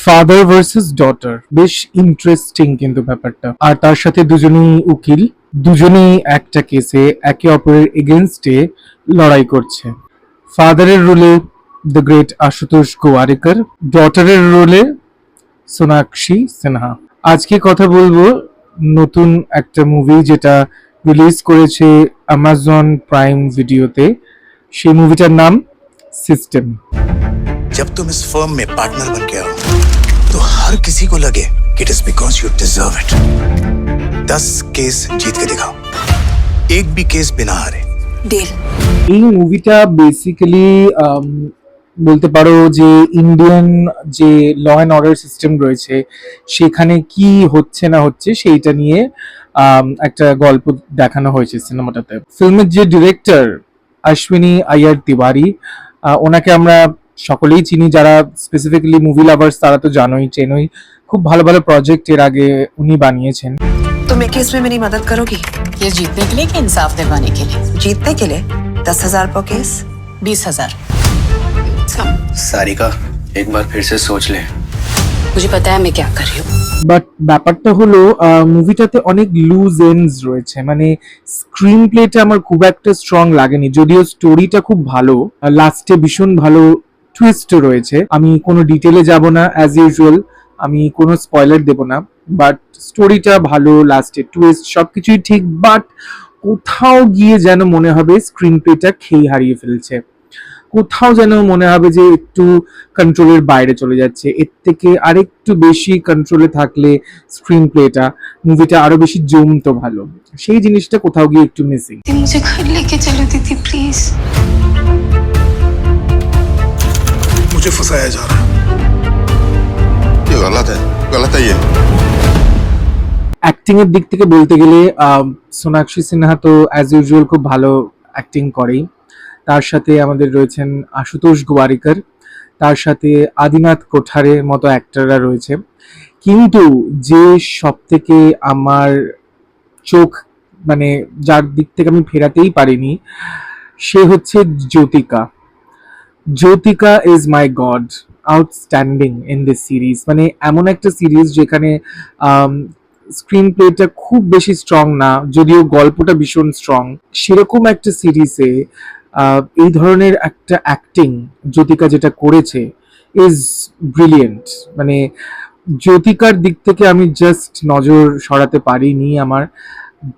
Father versus daughter, বেশ interesting কিন্তু ব্যাপারটা। আর তার সাথে দুজনেই উকিল, দুজনেই একটা কেসে একে অপরের এগেনস্টে লড়াই করছে। ফাদারের রোলে দ্য গ্রেট আশুতোষ গোয়ারিকর, ডটারের রোলে সোনাক্ষী সিনহা। আজকে কথা বলবো নতুন একটা মুভি যেটা রিলিজ করেছে অ্যামাজন প্রাইম ভিডিওতে। সেই মুভিটার নাম সিস্টেম। जब तुम इस फर्म में पार्टनर बन के आओ तो हर किसी को लगे कि it is because you deserve it. 10 case जीत के दिखाओ, एक भी केस बिना हारे। डील। এই মুভিটা বেসিক্যালি বলতে পারো যে ইন্ডিয়ান যে ল অ্যান্ড অর্ডার সিস্টেম রয়েছে সেখানে কি হচ্ছে না হচ্ছে সেইটা নিয়ে একটা গল্প দেখানো হয়েছে সিনেমাটাতে। ফিল্মের যে ডিরেক্টর অশ্বিনী আয়ার তিওয়ারি, ওনাকে আমরা সকলেই চিনি, যারা স্পেসিফিক্যালি মুভি লাভার্স তারা তো জানোই চেনোই। খুব ভালো ভালো প্রজেক্ট এর আগে উনি বানিয়েছেন। तुम एक केस में मेरी मदद करोगी? केस जीतने के लिए कि इंसाफ दिलवाने के लिए? जीतने के लिए 10,000 पर केस। 20,000। सारिका, एक बार फिर से सोच ले। मुझे पता है मैं क्या कर रही हूँ। বাট ব্যাপারটা হলো মুভিটাতে অনেক লুজ এন্ডস রয়েছে, মানে স্ক্রিন প্লেটা আমার খুব একটা স্ট্রং লাগেনি, যদিও স্টোরিটা খুব ভালো, লাস্টে ভীষণ ভালো টুইস্টও রয়েছে। আমি কোনো ডিটেলে যাব না, অ্যাজ ইউজুয়াল আমি কোনো স্পয়লার দেব না, বাট স্টোরিটা ভালো, লাস্টে টুইস্ট সবকিছুই ঠিক, বাট কোথাও গিয়ে যেন মনে হবে স্ক্রিন প্লেটা খেয়ে হারিয়ে ফেলছে, কোথাও যেন মনে হবে যে একটু কন্ট্রোলের বাইরে চলে যাচ্ছে। এর থেকে আরেকটু বেশি কন্ট্রোলে থাকলে স্ক্রিন প্লেটা, মুভিটা আরো বেশি জমতো ভালো, সেই জিনিসটা কোথাও গিয়ে একটু মিসিং। मुझे घर लेके चलो दीदी प्लीज। मुझे फंसाया जा रहा है, ये गलत है ये। অ্যাক্টিং এর দিক থেকে বলতে গেলে সোনাক্ষী সিনহা তো অ্যাজ ইউজুয়াল খুব ভালো অ্যাক্টিং করেই। তার সাথে আমাদের রয়েছেন আশুতোষ গোয়ারিকর, তার সাথে আদিনাথ কোঠারের মতো অ্যাক্টররা রয়েছে। কিন্তু যে সব থেকে আমার চোখ, মানে যার দিক থেকে আমি ফেরাতেই পারিনি, সে হচ্ছে Jyotika. Jyotika is my god, outstanding in this series. মানে এমন একটা সিরিজ যেখানে স্ক্রিন প্লেটা খুব বেশি স্ট্রং না, যদিও গল্পটা ভীষণ স্ট্রং, সেরকম একটা সিরিজে এই ধরনের একটা অ্যাক্টিং জ্যোতিকা যেটা করেছে ইজ ব্রিলিয়েন্ট। মানে জ্যোতিকার দিক থেকে আমি জাস্ট নজর সরাতে পারিনি। আমার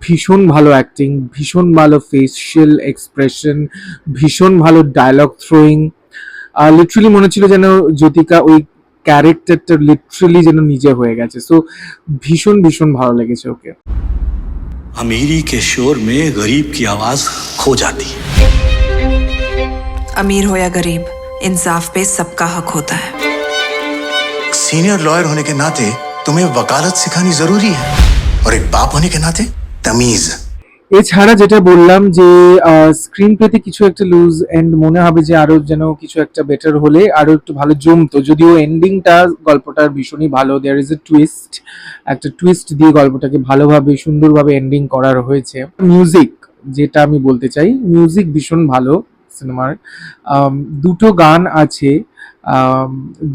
ভীষণ ভালো অ্যাক্টিং, ভীষণ ভালো ফেসিয়াল এক্সপ্রেশন, ভীষণ ভালো ডায়লগ থ্রোয়িং। লিটারালি মনে ছিল যেন জ্যোতিকা ওই ক্যারেক্টারটা লিটারালি যেন নিজে হয়ে গেছে। সো ভীষণ ভীষণ ভালো লেগেছে ওকে। अमीरी के शोर में गरीब की आवाज खो जाती है। अमीर हो या गरीब, इंसाफ पे सबका हक होता है। सीनियर लॉयर होने के नाते तुम्हें वकालत सिखानी जरूरी है, और एक बाप होने के नाते तमीज। এছাড়া যেটা বললাম যে স্ক্রিন প্লেতে কিছু একটা লুজ এন্ড মনে হবে যে আরো যেন কিছু একটা বেটার হলে আরো একটু ভালো জমতো, যদিও এন্ডিংটা গল্পটার ভীষণই ভালো। দেয়ার ইজ এ টুইস্ট, একটা টুইস্ট দিয়ে গল্পটাকে ভালোভাবে সুন্দরভাবে এন্ডিং করার হয়েছে। মিউজিক, যেটা আমি বলতে চাই, মিউজিক ভীষণ ভালো সিনেমার। দুটো গান আছে,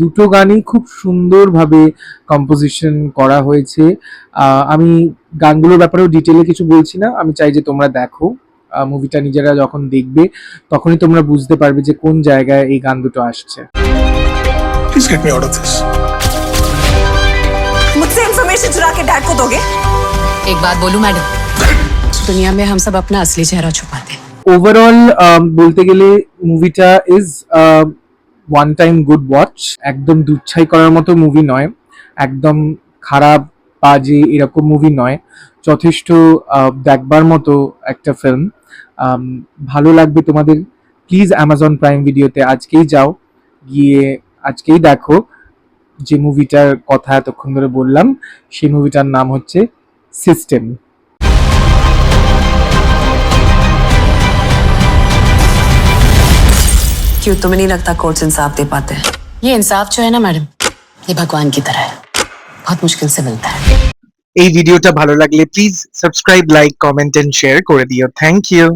দুটো গানই খুব সুন্দরভাবে কম্পোজিশন করা হয়েছে। আমি গানগুলোর ব্যাপারেও ডিটেলে কিছু বলছি না, আমি চাই যে তোমরা দেখো মুভিটা, নিজেরা যখন দেখবে তখনই তোমরা বুঝতে পারবে যে কোন জায়গায় এই গান দুটো আসছে। Please get me out of this. मुझसे इंफॉर्मेशन चुरा के डैड को दोगे? एक बात बोलूं मैडम, दुनिया में हम सब अपना असली चेहरा छुपाते हैं। ওভারঅল বলতে গেলে মুভিটা is one time good watch. একদম দুচ্ছাই করার মতো মুভি নয়, একদম খারাপ বাজে এরকম মুভি নয়, যথেষ্ট দেখবার মতো একটা ফিল্ম। ভালো লাগবে তোমাদের। প্লিজ অ্যামাজন প্রাইম ভিডিওতে আজকেই যাও, গিয়ে আজকেই দেখো যে মুভিটার কথা এতক্ষণ ধরে বললাম। সেই মুভিটার নাম হচ্ছে সিস্টেম। क्यों तुम्हें नहीं लगता कोर्ट्स इंसाफ दे पाते हैं? ये इंसाफ जो है ना मैडम, ये भगवान की तरह है, बहुत मुश्किल से मिलता है। এই ভিডিওটা ভালো লাগলে please subscribe, like, comment and share করে দিও। Thank you.